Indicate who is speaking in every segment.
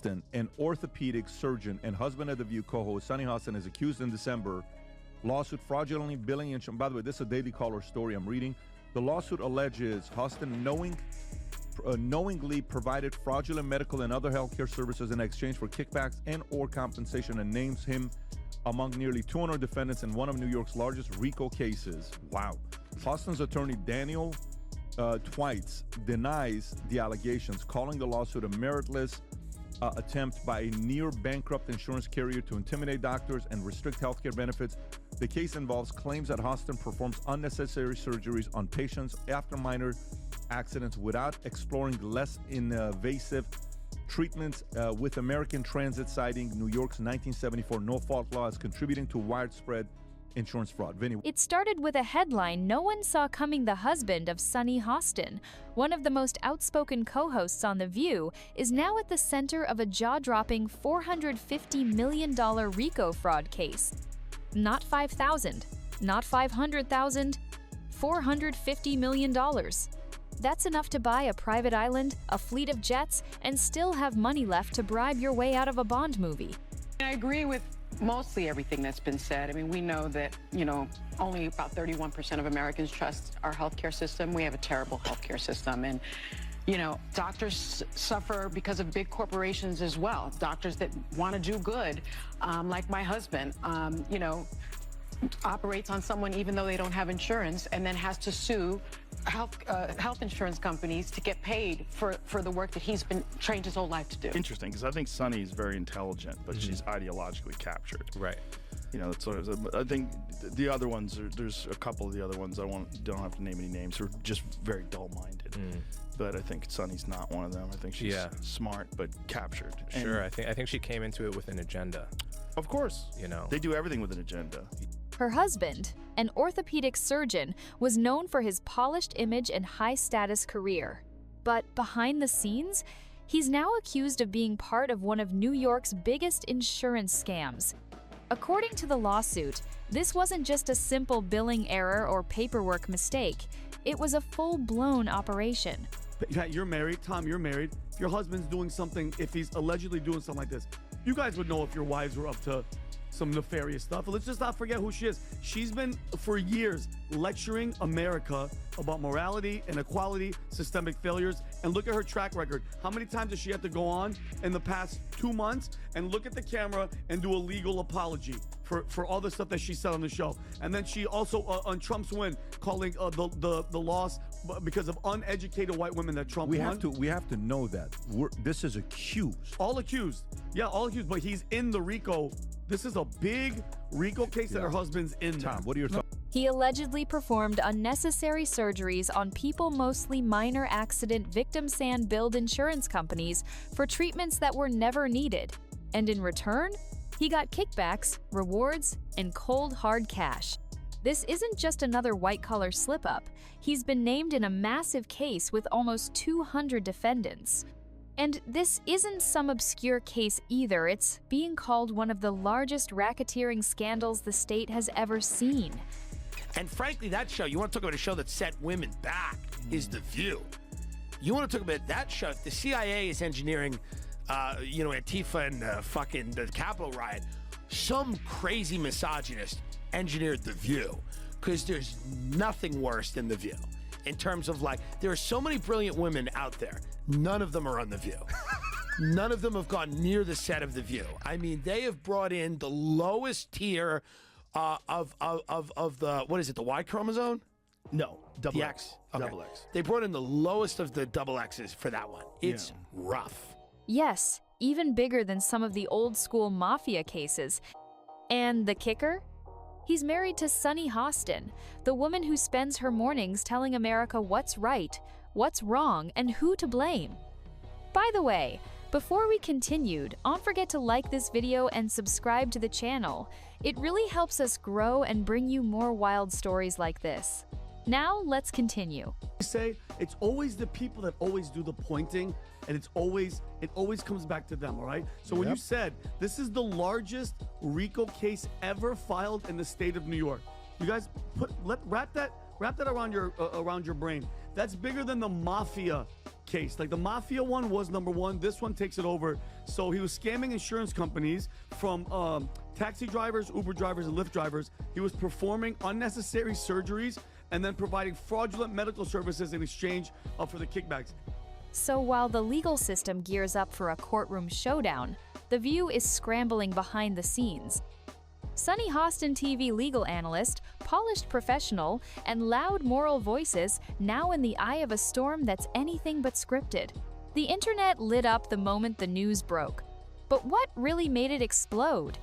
Speaker 1: An orthopedic surgeon and husband of The View co-host Sunny Hostin is accused in December lawsuit fraudulently billing insurance. By the way, this is a Daily Caller story I'm reading. The lawsuit alleges Hostin knowingly provided fraudulent medical and other healthcare services in exchange for kickbacks and or compensation, and names him among nearly 200 defendants in one of New York's largest RICO cases. Wow. Hostin's attorney Daniel Twites denies the allegations, calling the lawsuit a meritless attempt by a near-bankrupt insurance carrier to intimidate doctors and restrict healthcare benefits. The case involves claims that Hostin performs unnecessary surgeries on patients after minor accidents without exploring less invasive treatments, with American Transit citing New York's 1974 no-fault law as contributing to widespread insurance fraud. Vinny.
Speaker 2: It started with a headline no one saw coming. The husband of Sunny Hostin, one of the most outspoken co-hosts on The View, is now at the center of a jaw-dropping $450 million RICO fraud case. Not 5,000, not 500,000, $450 million. That's enough to buy a private island, a fleet of jets, and still have money left to bribe your way out of a Bond movie.
Speaker 3: I agree with mostly everything that's been said. I mean, we know that, only about 31% of Americans trust our healthcare system. We have a terrible healthcare system. And, doctors suffer because of big corporations as well. Doctors that want to do good, like my husband, operates on someone even though they don't have insurance, and then has to sue health insurance companies to get paid for the work that he's been trained his whole life to do.
Speaker 4: Interesting, because I think Sunny is very intelligent, but she's ideologically captured.
Speaker 5: Right.
Speaker 4: That's sort of. I think the other ones. There's a couple of the other ones. don't have to name any names. Who are just very dull-minded. But I think Sunny's not one of them. I think she's smart but captured.
Speaker 5: Sure. I think she came into it with an agenda.
Speaker 4: Of course. They do everything with an agenda.
Speaker 2: Her husband, an orthopedic surgeon, was known for his polished image and high-status career. But behind the scenes, he's now accused of being part of one of New York's biggest insurance scams. According to the lawsuit, this wasn't just a simple billing error or paperwork mistake. It was a full-blown operation.
Speaker 6: You're married, Tom, you're married. If your husband's doing something, if he's allegedly doing something like this, you guys would know if your wives were up to some nefarious stuff. Let's just not forget who she is. She's been, for years, lecturing America about morality, inequality, systemic failures, and look at her track record. How many times does she have to go on in the past 2 months and look at the camera and do a legal apology for all the stuff that she said on the show? And then she also, on Trump's win, calling the loss because of uneducated white women that Trump won.
Speaker 1: We have to know that. This is accused.
Speaker 6: All accused. Yeah, all accused, but he's in the RICO. This is a big RICO case that her husband's in there.
Speaker 1: Tom, what are your thoughts?
Speaker 2: He allegedly performed unnecessary surgeries on people, mostly minor accident victims, and billed insurance companies for treatments that were never needed. And in return, he got kickbacks, rewards, and cold, hard cash. This isn't just another white-collar slip-up. He's been named in a massive case with almost 200 defendants. And this isn't some obscure case either. It's being called one of the largest racketeering scandals the state has ever seen.
Speaker 7: And frankly, that show, you want to talk about a show that set women back, is The View. You want to talk about that show, if the CIA is engineering, Antifa and fucking the Capitol riot, some crazy misogynist engineered The View, because there's nothing worse than The View. In terms of there are so many brilliant women out there. None of them are on The View. None of them have gone near the set of The View. I mean, they have brought in the lowest tier of the, what is it, the Y chromosome?
Speaker 4: No, double
Speaker 7: the
Speaker 4: X.
Speaker 7: Okay.
Speaker 4: Double X.
Speaker 7: They brought in the lowest of the double X's for that one. It's rough.
Speaker 2: Yes, even bigger than some of the old-school mafia cases. And the kicker? He's married to Sunny Hostin, the woman who spends her mornings telling America what's right, what's wrong, and who to blame. By the way, before we continued, don't forget to like this video and subscribe to the channel. It really helps us grow and bring you more wild stories like this. Now, let's continue.
Speaker 6: Say it's always the people that always do the pointing, and it always comes back to them, all right? So when you said this is the largest RICO case ever filed in the state of New York, you guys wrap that around your brain. That's bigger than the mafia case. Like the mafia one was number one. This one takes it over. So he was scamming insurance companies from taxi drivers, Uber drivers, and Lyft drivers. He was performing unnecessary surgeries and then providing fraudulent medical services in exchange for the kickbacks.
Speaker 2: So while the legal system gears up for a courtroom showdown, The View is scrambling behind the scenes. Sunny Hostin TV legal analyst, polished professional, and loud moral voices now in the eye of a storm that's anything but scripted. The internet lit up the moment the news broke. But what really made it explode?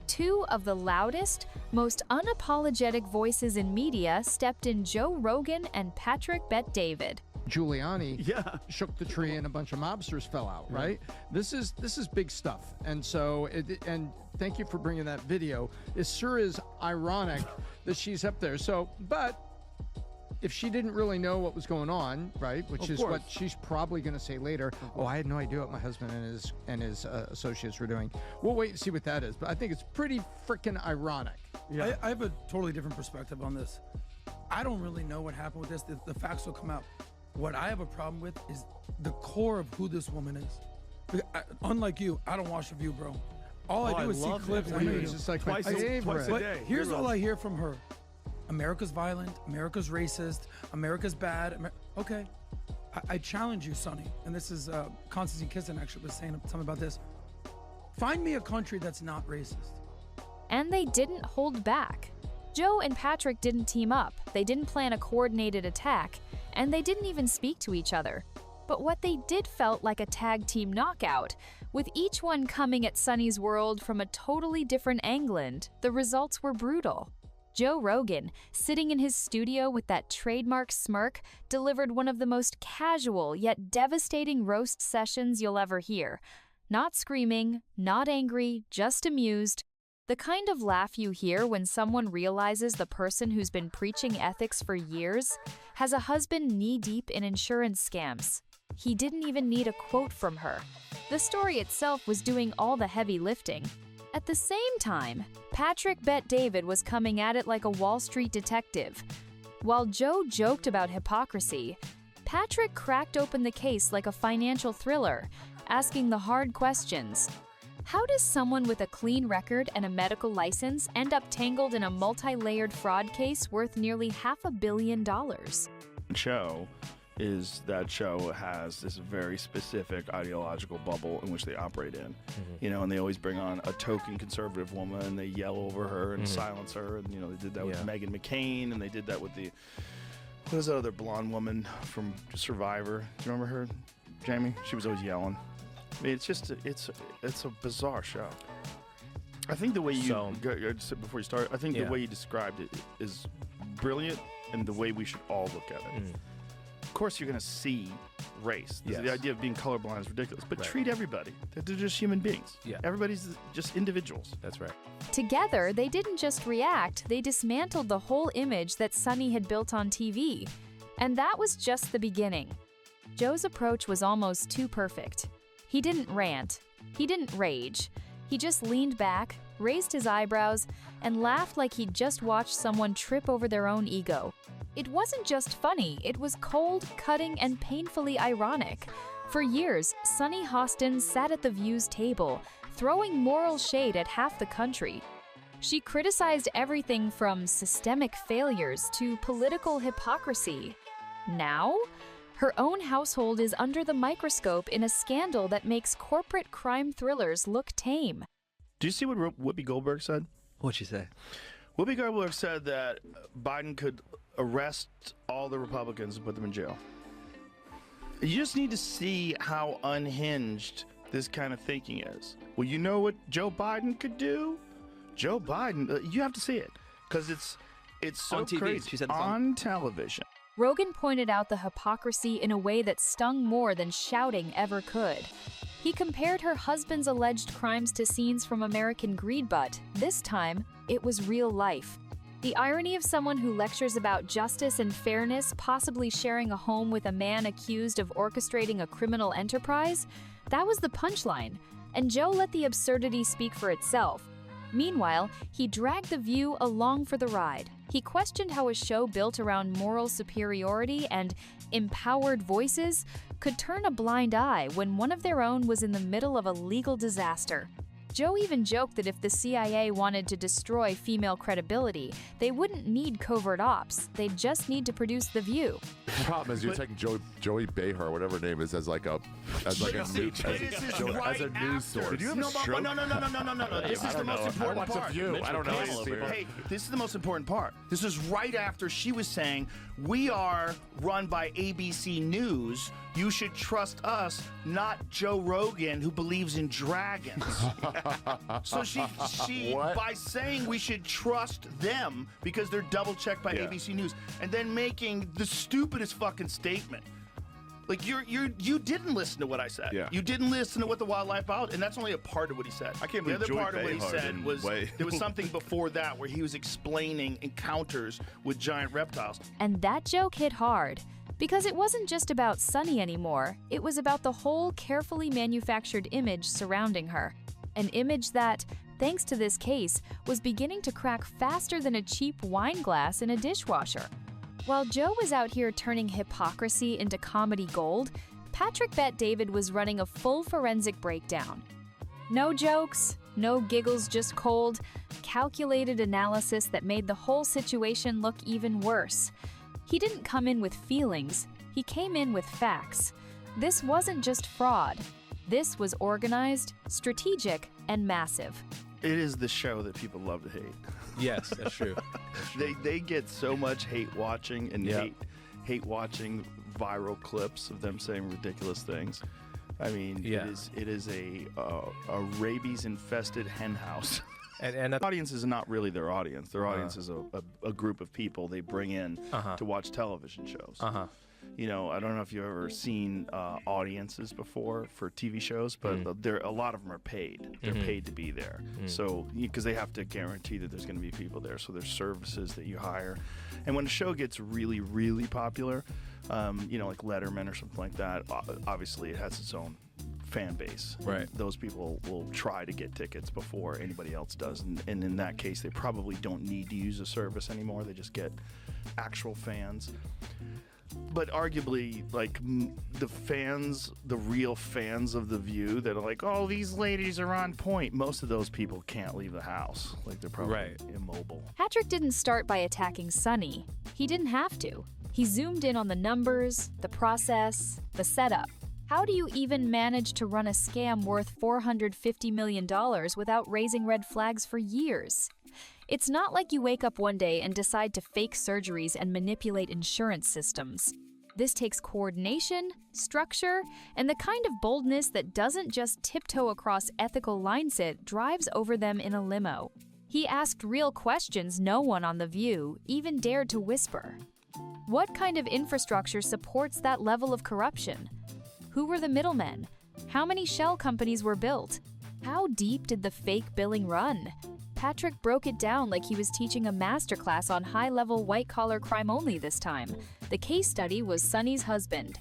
Speaker 2: Two of the loudest, most unapologetic voices in media stepped in: Joe Rogan and Patrick Bet-David.
Speaker 8: Giuliani shook the tree and a bunch of mobsters fell out, right? This is big stuff. And so, and thank you for bringing that video. It sure is ironic that she's up there. So, but if she didn't really know what was going on, right, which is what she's probably going to say later, oh, I had no idea what my husband and his associates were doing. We'll wait and see what that is. But I think it's pretty freaking ironic.
Speaker 9: Yeah. I have a totally different perspective on this. I don't really know what happened with this. The facts will come out. What I have a problem with is the core of who this woman is. Unlike you, I don't watch The View, bro. All I do is see clips.
Speaker 8: It's just like twice a day.
Speaker 9: But here's all I hear from her. America's violent, America's racist, America's bad. Okay, I challenge you, Sonny, and this is Constantine Kissin actually was saying something about this. Find me a country that's not racist.
Speaker 2: And they didn't hold back. Joe and Patrick didn't team up, they didn't plan a coordinated attack, and they didn't even speak to each other. But what they did felt like a tag team knockout, with each one coming at Sunny's world from a totally different angle. The results were brutal. Joe Rogan, sitting in his studio with that trademark smirk, delivered one of the most casual yet devastating roast sessions you'll ever hear. Not screaming, not angry, just amused. The kind of laugh you hear when someone realizes the person who's been preaching ethics for years has a husband knee-deep in insurance scams. He didn't even need a quote from her. The story itself was doing all the heavy lifting. At the same time, Patrick Bet-David was coming at it like a Wall Street detective. While Joe joked about hypocrisy, Patrick cracked open the case like a financial thriller, asking the hard questions. How does someone with a clean record and a medical license end up tangled in a multi-layered fraud case worth nearly $500 million?
Speaker 4: Show is that show has this very specific ideological bubble in which they operate in, you know, and they always bring on a token conservative woman and they yell over her and silence her, and you know, they did that with Meghan McCain, and they did that with the, what is that other blonde woman from Survivor? Do you remember her, Jamie? She was always yelling. I mean, it's just, it's a bizarre show. I think the way you, before you start, I think the way you described it is brilliant, and the way we should all look at it. Of course, you're going to see race. The idea of being colorblind is ridiculous, but treat everybody. They're just human beings. Everybody's just individuals.
Speaker 5: That's right.
Speaker 2: Together, they didn't just react, they dismantled the whole image that Sunny had built on TV. And that was just the beginning. Joe's approach was almost too perfect. He didn't rant. He didn't rage. He just leaned back, raised his eyebrows, and laughed like he'd just watched someone trip over their own ego. It wasn't just funny, it was cold, cutting, and painfully ironic. For years, Sunny Hostin sat at The View's table, throwing moral shade at half the country. She criticized everything from systemic failures to political hypocrisy. Now, her own household is under the microscope in a scandal that makes corporate crime thrillers look tame.
Speaker 4: Do you see what Whoopi Goldberg said?
Speaker 10: What'd she say?
Speaker 4: Whoopi Goldberg said that Biden could arrest all the Republicans and put them in jail. You just need to see how unhinged this kind of thinking is. Well, you know what Joe Biden could do? Joe Biden, you have to see it, because it's so
Speaker 10: on TV.
Speaker 4: crazy.
Speaker 10: She said
Speaker 4: on television.
Speaker 2: Rogan pointed out the hypocrisy in a way that stung more than shouting ever could. He compared her husband's alleged crimes to scenes from American Greed, but this time, it was real life. The irony of someone who lectures about justice and fairness possibly sharing a home with a man accused of orchestrating a criminal enterprise? That was the punchline, and Joe let the absurdity speak for itself. Meanwhile, he dragged The View along for the ride. He questioned how a show built around moral superiority and empowered voices could turn a blind eye when one of their own was in the middle of a legal disaster. Joe even joked that if the CIA wanted to destroy female credibility, they wouldn't need covert ops. They'd just need to produce The View.
Speaker 10: The problem is you're taking Joey Behar, whatever her name is, as like a news source.
Speaker 4: Did you have no. This is the most important part.
Speaker 10: I don't know these people.
Speaker 4: Hey, this is the most important part. This is right after she was saying, we are run by ABC News. You should trust us, not Joe Rogan, who believes in dragons. So she by saying we should trust them because they're double checked by ABC News, and then making the stupidest fucking statement. Like you didn't listen to what I said.
Speaker 10: Yeah.
Speaker 4: You didn't listen to what the wildlife out, and that's only a part of what he said.
Speaker 10: I can't
Speaker 4: the
Speaker 10: believe
Speaker 4: other
Speaker 10: Joey
Speaker 4: part of what he
Speaker 10: Behar
Speaker 4: said
Speaker 10: didn't
Speaker 4: was
Speaker 10: weigh.
Speaker 4: there was something before that where he was explaining encounters with giant reptiles.
Speaker 2: And that joke hit hard. Because it wasn't just about Sunny anymore, it was about the whole carefully manufactured image surrounding her. An image that, thanks to this case, was beginning to crack faster than a cheap wine glass in a dishwasher. While Joe was out here turning hypocrisy into comedy gold, Patrick Bet-David was running a full forensic breakdown. No jokes, no giggles, just cold, calculated analysis that made the whole situation look even worse. He didn't come in with feelings, he came in with facts. This wasn't just fraud. This was organized, strategic, and massive.
Speaker 4: It is the show that people love to hate.
Speaker 5: Yes, that's true.
Speaker 4: They get so much hate watching and hate watching viral clips of them saying ridiculous things. I mean, it is a rabies infested hen house.
Speaker 5: And
Speaker 4: the audience is not really their audience. Their audience is a group of people they bring in to watch television shows. You know, I don't know if you've ever seen audiences before for TV shows, but a lot of them are paid. They're paid to be there. So, because they have to guarantee that there's going to be people there. So there's services that you hire. And when a show gets really, really popular, you know, like Letterman or something like that, obviously it has its own fan base.
Speaker 5: Right.
Speaker 4: Those people will try to get tickets before anybody else does. And in that case, they probably don't need to use a service anymore. They just get actual fans. But arguably, like, the fans, the real fans of The View that are like, oh, these ladies are on point. Most of those people can't leave the house. Like, they're probably immobile.
Speaker 2: Patrick didn't start by attacking Sunny. He didn't have to. He zoomed in on the numbers, the process, the setup. How do you even manage to run a scam worth $450 million without raising red flags for years? It's not like you wake up one day and decide to fake surgeries and manipulate insurance systems. This takes coordination, structure, and the kind of boldness that doesn't just tiptoe across ethical lines it drives over them in a limo. He asked real questions no one on The View even dared to whisper. What kind of infrastructure supports that level of corruption? Who were the middlemen? How many shell companies were built? How deep did the fake billing run? Patrick broke it down like he was teaching a masterclass on high-level white-collar crime only this time. The case study was Sunny's husband.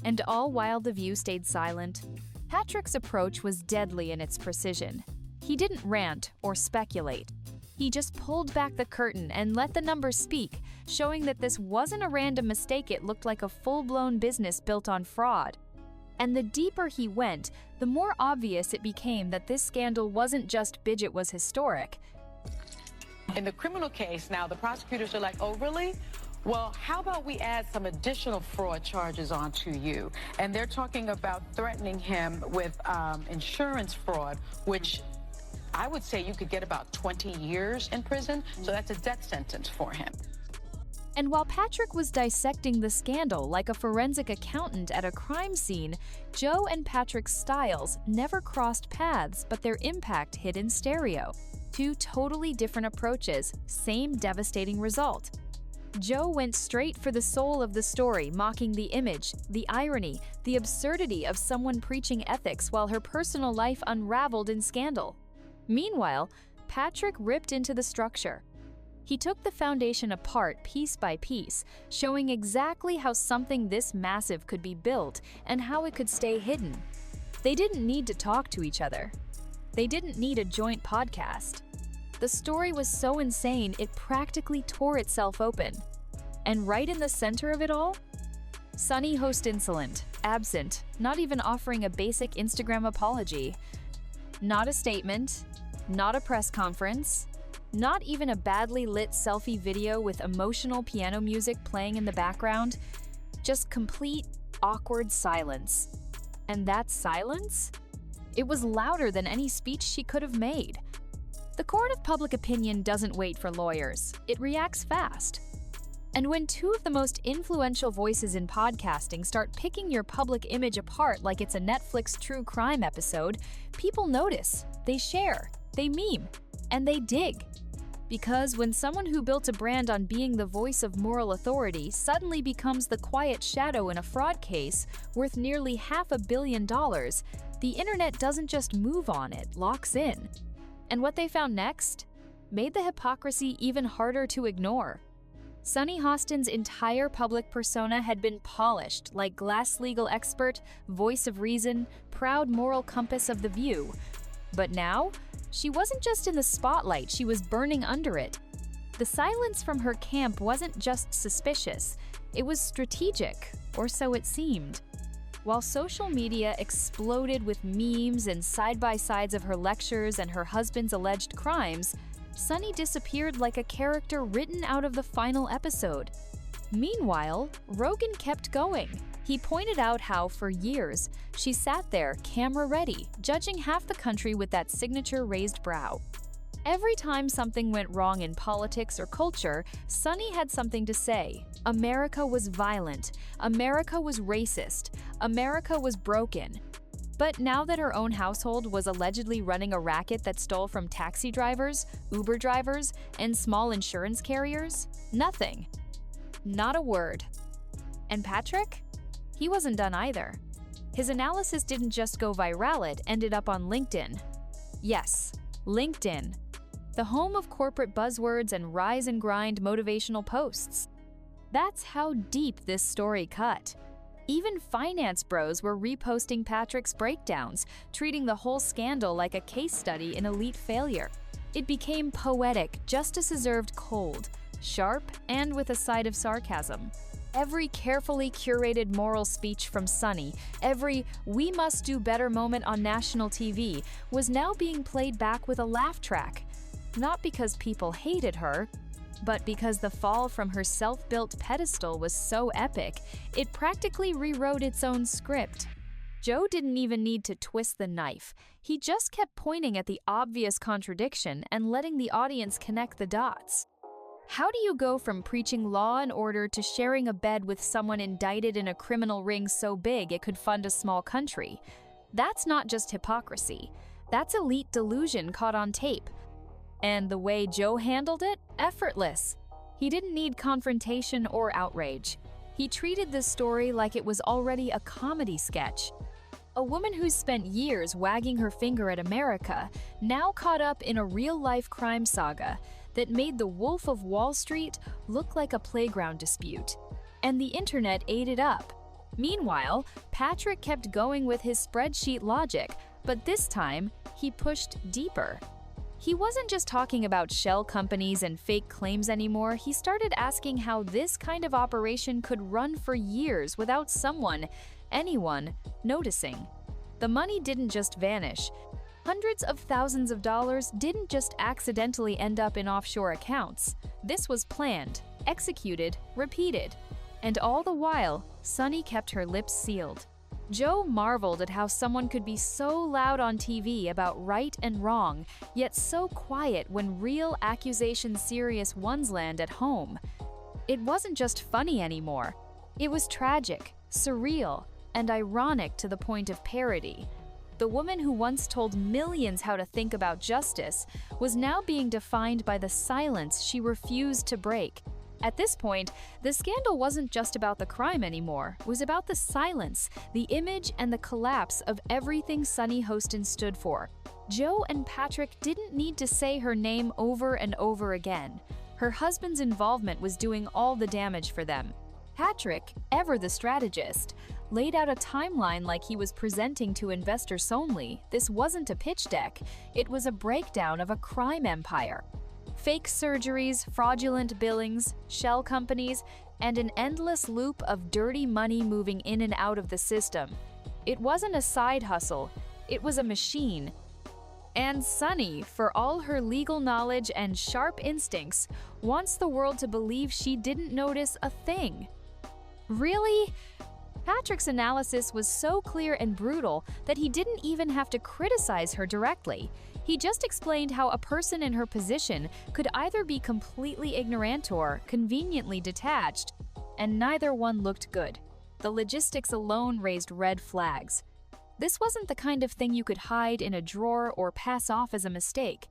Speaker 2: And all while The View stayed silent, Patrick's approach was deadly in its precision. He didn't rant or speculate. He just pulled back the curtain and let the numbers speak, showing that this wasn't a random mistake. It looked like a full-blown business built on fraud. And the deeper he went, the more obvious it became that this scandal wasn't just Bidget was historic.
Speaker 3: In the criminal case now, the prosecutors are like, oh, really? Well, how about we add some additional fraud charges onto you? And they're talking about threatening him with insurance fraud, which I would say you could get about 20 years in prison. So that's a death sentence for him.
Speaker 2: And while Patrick was dissecting the scandal like a forensic accountant at a crime scene, Joe and Patrick's styles never crossed paths, but their impact hit in stereo. Two totally different approaches, same devastating result. Joe went straight for the soul of the story, mocking the image, the irony, the absurdity of someone preaching ethics while her personal life unraveled in scandal. Meanwhile, Patrick ripped into the structure. He took the foundation apart piece by piece, showing exactly how something this massive could be built and how it could stay hidden. They didn't need to talk to each other. They didn't need a joint podcast. The story was so insane, it practically tore itself open. And right in the center of it all, Sunny Hostin insolent, absent, not even offering a basic Instagram apology. Not a statement, not a press conference, not even a badly lit selfie video with emotional piano music playing in the background. Just complete, awkward silence. And that silence? It was louder than any speech she could have made. The court of public opinion doesn't wait for lawyers. It reacts fast. And when two of the most influential voices in podcasting start picking your public image apart like it's a Netflix true crime episode, people notice, they share, they meme, and they dig. Because when someone who built a brand on being the voice of moral authority suddenly becomes the quiet shadow in a fraud case worth nearly $500 million, the internet doesn't just move on, it locks in. And what they found next made the hypocrisy even harder to ignore. Sunny Hostin's entire public persona had been polished like glass legal expert, voice of reason, proud moral compass of the view. But now, she wasn't just in the spotlight, she was burning under it. The silence from her camp wasn't just suspicious, it was strategic, or so it seemed. While social media exploded with memes and side-by-sides of her lectures and her husband's alleged crimes, Sunny disappeared like a character written out of the final episode. Meanwhile, Rogan kept going. He pointed out how, for years, she sat there, camera-ready, judging half the country with that signature raised brow. Every time something went wrong in politics or culture, Sunny had something to say. America was violent. America was racist. America was broken. But now that her own household was allegedly running a racket that stole from taxi drivers, Uber drivers, and small insurance carriers, nothing. Not a word. And Patrick? He wasn't done either. His analysis didn't just go viral, it ended up on LinkedIn. Yes, LinkedIn. The home of corporate buzzwords and rise and grind motivational posts. That's how deep this story cut. Even finance bros were reposting Patrick's breakdowns, treating the whole scandal like a case study in elite failure. It became poetic, justice-deserved cold, sharp, and with a side of sarcasm. Every carefully curated moral speech from Sunny, every "we must do better" moment on national TV was now being played back with a laugh track. Not because people hated her, but because the fall from her self-built pedestal was so epic, it practically rewrote its own script. Joe didn't even need to twist the knife. He just kept pointing at the obvious contradiction and letting the audience connect the dots. How do you go from preaching law and order to sharing a bed with someone indicted in a criminal ring so big it could fund a small country? That's not just hypocrisy. That's elite delusion caught on tape. And the way Joe handled it? Effortless. He didn't need confrontation or outrage. He treated this story like it was already a comedy sketch. A woman who's spent years wagging her finger at America, now caught up in a real-life crime saga that made the Wolf of Wall Street look like a playground dispute. And the internet ate it up. Meanwhile, Patrick kept going with his spreadsheet logic, but this time, he pushed deeper. He wasn't just talking about shell companies and fake claims anymore, he started asking how this kind of operation could run for years without someone, anyone, noticing. The money didn't just vanish. Hundreds of thousands of dollars didn't just accidentally end up in offshore accounts. This was planned, executed, repeated. And all the while, Sunny kept her lips sealed. Joe marveled at how someone could be so loud on TV about right and wrong, yet so quiet when real accusation-serious ones land at home. It wasn't just funny anymore. It was tragic, surreal, and ironic to the point of parody. The woman who once told millions how to think about justice was now being defined by the silence she refused to break. At this point, the scandal wasn't just about the crime anymore. It was about the silence, the image, and the collapse of everything Sunny Hostin stood for. Joe and Patrick didn't need to say her name over and over again. Her husband's involvement was doing all the damage for them. Patrick, ever the strategist, laid out a timeline like he was presenting to investors only. This wasn't a pitch deck, it was a breakdown of a crime empire. Fake surgeries, fraudulent billings, shell companies, and an endless loop of dirty money moving in and out of the system. It wasn't a side hustle, it was a machine. And Sunny, for all her legal knowledge and sharp instincts, wants the world to believe she didn't notice a thing. Really? Patrick's analysis was so clear and brutal that he didn't even have to criticize her directly. He just explained how a person in her position could either be completely ignorant or conveniently detached, and neither one looked good. The logistics alone raised red flags. This wasn't the kind of thing you could hide in a drawer or pass off as a mistake.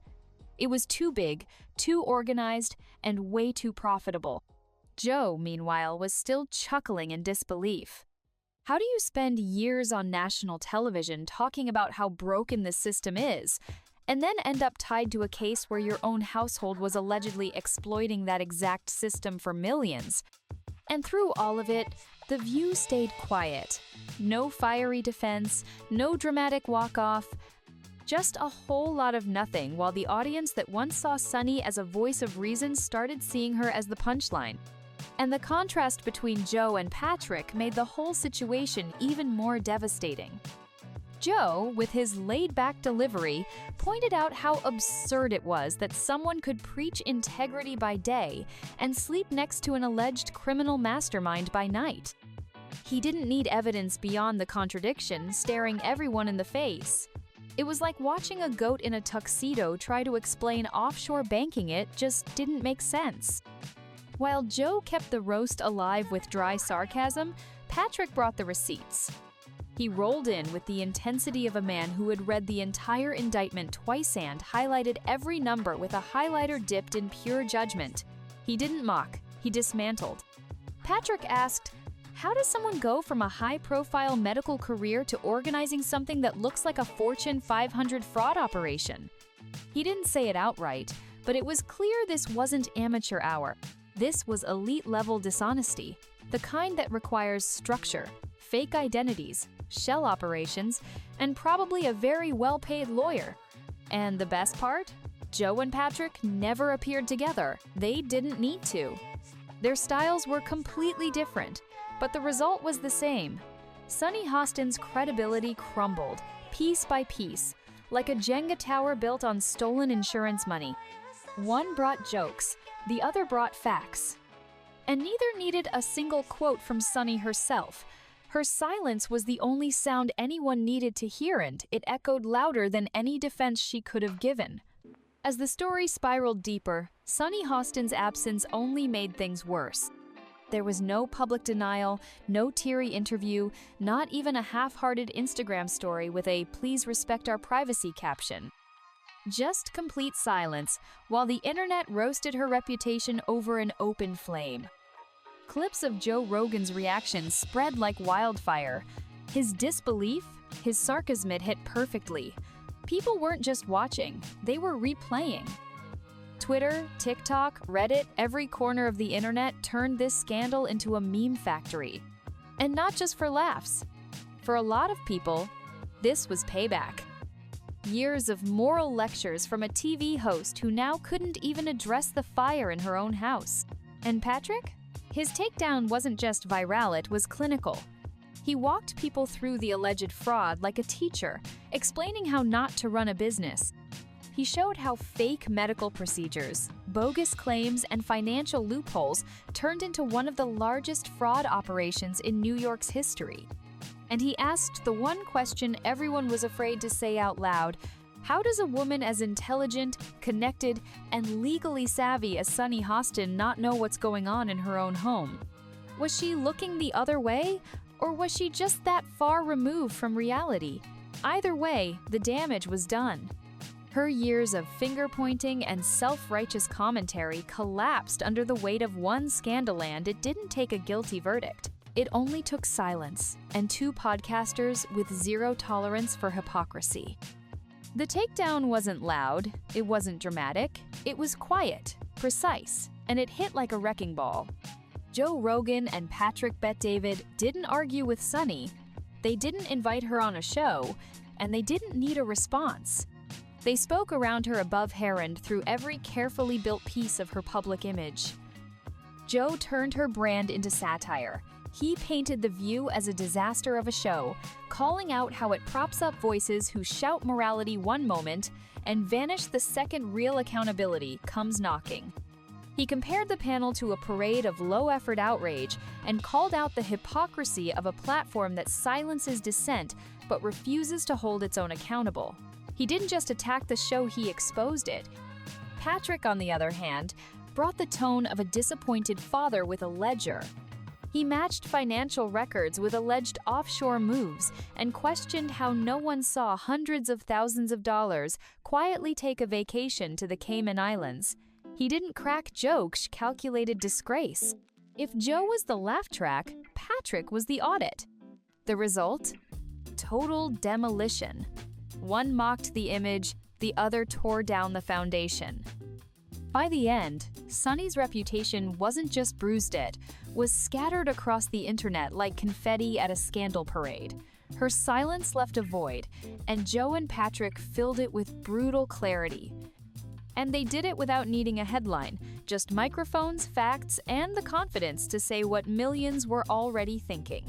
Speaker 2: It was too big, too organized, and way too profitable. Joe, meanwhile, was still chuckling in disbelief. How do you spend years on national television talking about how broken this system is, and then end up tied to a case where your own household was allegedly exploiting that exact system for millions? And through all of it, The View stayed quiet. No fiery defense, no dramatic walk-off, just a whole lot of nothing, while the audience that once saw Sunny as a voice of reason started seeing her as the punchline. And the contrast between Joe and Patrick made the whole situation even more devastating. Joe, with his laid-back delivery, pointed out how absurd it was that someone could preach integrity by day and sleep next to an alleged criminal mastermind by night. He didn't need evidence beyond the contradiction staring everyone in the face. It was like watching a goat in a tuxedo try to explain offshore banking. It just didn't make sense. While Joe kept the roast alive with dry sarcasm, Patrick brought the receipts. He rolled in with the intensity of a man who had read the entire indictment twice and highlighted every number with a highlighter dipped in pure judgment. He didn't mock, he dismantled. Patrick asked, how does someone go from a high-profile medical career to organizing something that looks like a Fortune 500 fraud operation? He didn't say it outright, but it was clear this wasn't amateur hour. This was elite-level dishonesty, the kind that requires structure, fake identities, shell operations, and probably a very well-paid lawyer. And the best part? Joe and Patrick never appeared together. They didn't need to. Their styles were completely different, but the result was the same. Sunny Hostin's credibility crumbled, piece by piece, like a Jenga tower built on stolen insurance money. One brought jokes, the other brought facts. And neither needed a single quote from Sunny herself. Her silence was the only sound anyone needed to hear, and it echoed louder than any defense she could have given. As the story spiraled deeper, Sunny Hostin's absence only made things worse. There was no public denial, no teary interview, not even a half-hearted Instagram story with a "please respect our privacy" caption. Just complete silence, while the internet roasted her reputation over an open flame. Clips of Joe Rogan's reaction spread like wildfire. His disbelief, his sarcasm hit perfectly. People weren't just watching, they were replaying. Twitter, TikTok, Reddit, every corner of the internet turned this scandal into a meme factory. And not just for laughs. For a lot of people, this was payback. Years of moral lectures from a TV host who now couldn't even address the fire in her own house. And Patrick? His takedown wasn't just viral, it was clinical. He walked people through the alleged fraud like a teacher, explaining how not to run a business. He showed how fake medical procedures, bogus claims, and financial loopholes turned into one of the largest fraud operations in New York's history. And he asked the one question everyone was afraid to say out loud: how does a woman as intelligent, connected, and legally savvy as Sunny Hostin not know what's going on in her own home? Was she looking the other way, or was she just that far removed from reality? Either way, the damage was done. Her years of finger-pointing and self-righteous commentary collapsed under the weight of one scandal, and it didn't take a guilty verdict. It only took silence and two podcasters with zero tolerance for hypocrisy. The takedown wasn't loud, it wasn't dramatic, it was quiet, precise, and it hit like a wrecking ball. Joe Rogan and Patrick Bet-David didn't argue with Sunny, they didn't invite her on a show, and they didn't need a response. They spoke around her above Heron through every carefully built piece of her public image. Joe turned her brand into satire. He painted The View as a disaster of a show, calling out how it props up voices who shout morality one moment and vanish the second real accountability comes knocking. He compared the panel to a parade of low-effort outrage and called out the hypocrisy of a platform that silences dissent but refuses to hold its own accountable. He didn't just attack the show, he exposed it. Patrick, on the other hand, brought the tone of a disappointed father with a ledger. He matched financial records with alleged offshore moves and questioned how no one saw hundreds of thousands of dollars quietly take a vacation to the Cayman Islands. He didn't crack jokes, calculated disgrace. If Joe was the laugh track, Patrick was the audit. The result? Total demolition. One mocked the image, the other tore down the foundation. By the end, Sunny's reputation wasn't just bruised, it was scattered across the internet like confetti at a scandal parade. Her silence left a void, and Joe and Patrick filled it with brutal clarity. And they did it without needing a headline, just microphones, facts, and the confidence to say what millions were already thinking.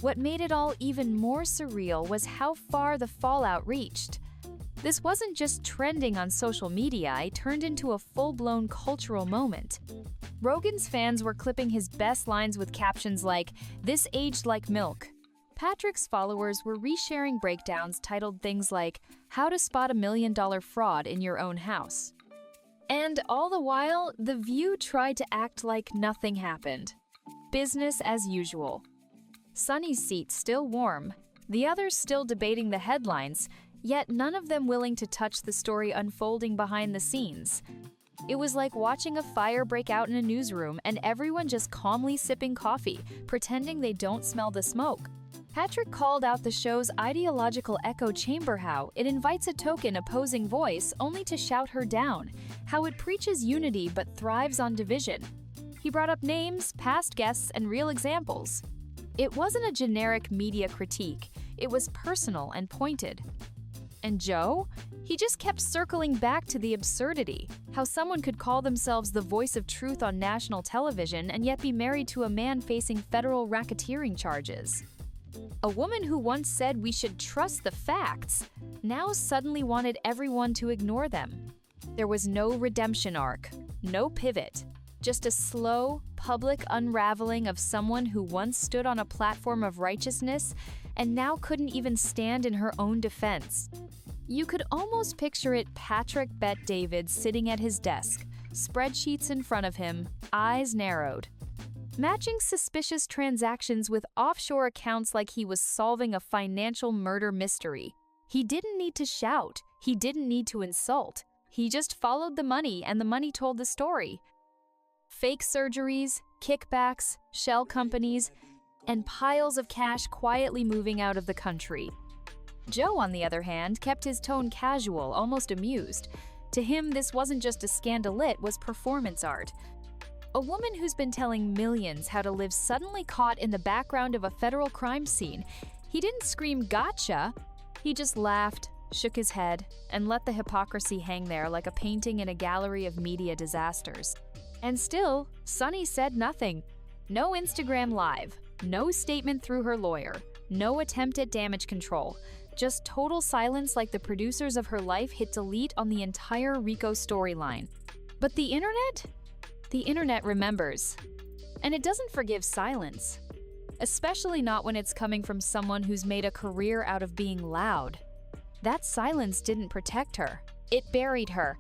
Speaker 2: What made it all even more surreal was how far the fallout reached. This wasn't just trending on social media, it turned into a full-blown cultural moment. Rogan's fans were clipping his best lines with captions like, "This aged like milk." Patrick's followers were resharing breakdowns titled things like, "How to spot $1 million fraud in your own house." And all the while, The View tried to act like nothing happened. Business as usual. Sunny's seat still warm, the others still debating the headlines, yet none of them willing to touch the story unfolding behind the scenes. It was like watching a fire break out in a newsroom and everyone just calmly sipping coffee, pretending they don't smell the smoke. Patrick called out the show's ideological echo chamber, how it invites a token opposing voice only to shout her down, how it preaches unity but thrives on division. He brought up names, past guests, and real examples. It wasn't a generic media critique, it was personal and pointed. And Joe? He just kept circling back to the absurdity, how someone could call themselves the voice of truth on national television and yet be married to a man facing federal racketeering charges. A woman who once said we should trust the facts, now suddenly wanted everyone to ignore them. There was no redemption arc, no pivot, just a slow, public unraveling of someone who once stood on a platform of righteousness and now couldn't even stand in her own defense. You could almost picture it Patrick Bet-David sitting at his desk, spreadsheets in front of him, eyes narrowed, matching suspicious transactions with offshore accounts like he was solving a financial murder mystery. He didn't need to shout, he didn't need to insult. He just followed the money and the money told the story. Fake surgeries, kickbacks, shell companies, and piles of cash quietly moving out of the country. Joe, on the other hand, kept his tone casual, almost amused. To him, this wasn't just a scandal, it was performance art. A woman who's been telling millions how to live suddenly caught in the background of a federal crime scene. He didn't scream, "Gotcha!" He just laughed, shook his head, and let the hypocrisy hang there like a painting in a gallery of media disasters. And still, Sunny said nothing. No Instagram Live, no statement through her lawyer, no attempt at damage control, just total silence like the producers of her life hit delete on the entire RICO storyline. But the internet? The internet remembers. And it doesn't forgive silence. Especially not when it's coming from someone who's made a career out of being loud. That silence didn't protect her. It buried her.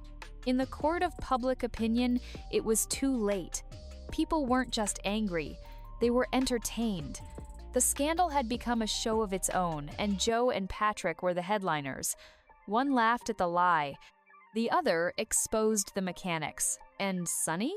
Speaker 2: In the court of public opinion, it was too late. People weren't just angry, they were entertained. The scandal had become a show of its own, and Joe and Patrick were the headliners. One laughed at the lie, the other exposed the mechanics. And Sunny?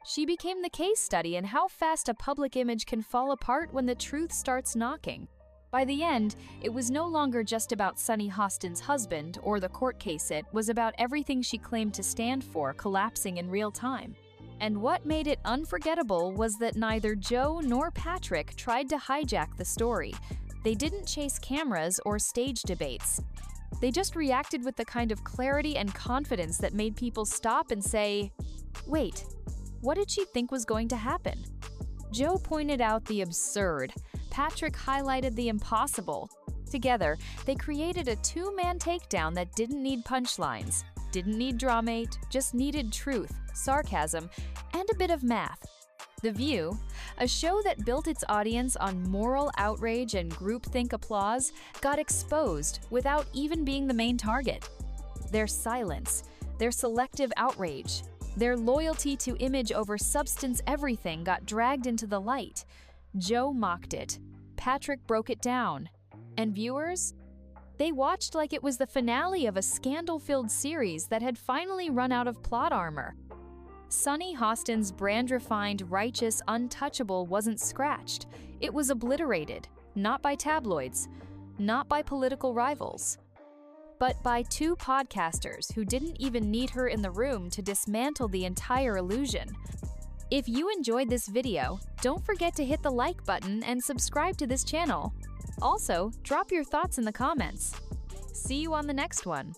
Speaker 2: She became the case study in how fast a public image can fall apart when the truth starts knocking. By the end, it was no longer just about Sunny Hostin's husband or the court case, it was about everything she claimed to stand for collapsing in real time. And what made it unforgettable was that neither Joe nor Patrick tried to hijack the story. They didn't chase cameras or stage debates. They just reacted with the kind of clarity and confidence that made people stop and say, wait, what did she think was going to happen? Joe pointed out the absurd. Patrick highlighted the impossible. Together, they created a two-man takedown that didn't need punchlines, didn't need dramate, just needed truth, sarcasm, and a bit of math. The View, a show that built its audience on moral outrage and groupthink applause, got exposed without even being the main target. Their silence, their selective outrage, their loyalty to image over substance everything got dragged into the light. Joe mocked it. Patrick broke it down. And viewers? They watched like it was the finale of a scandal-filled series that had finally run out of plot armor. Sunny Hostin's brand-refined, righteous, untouchable wasn't scratched. It was obliterated, not by tabloids, not by political rivals, but by two podcasters who didn't even need her in the room to dismantle the entire illusion. If you enjoyed this video, don't forget to hit the like button and subscribe to this channel. Also, drop your thoughts in the comments. See you on the next one.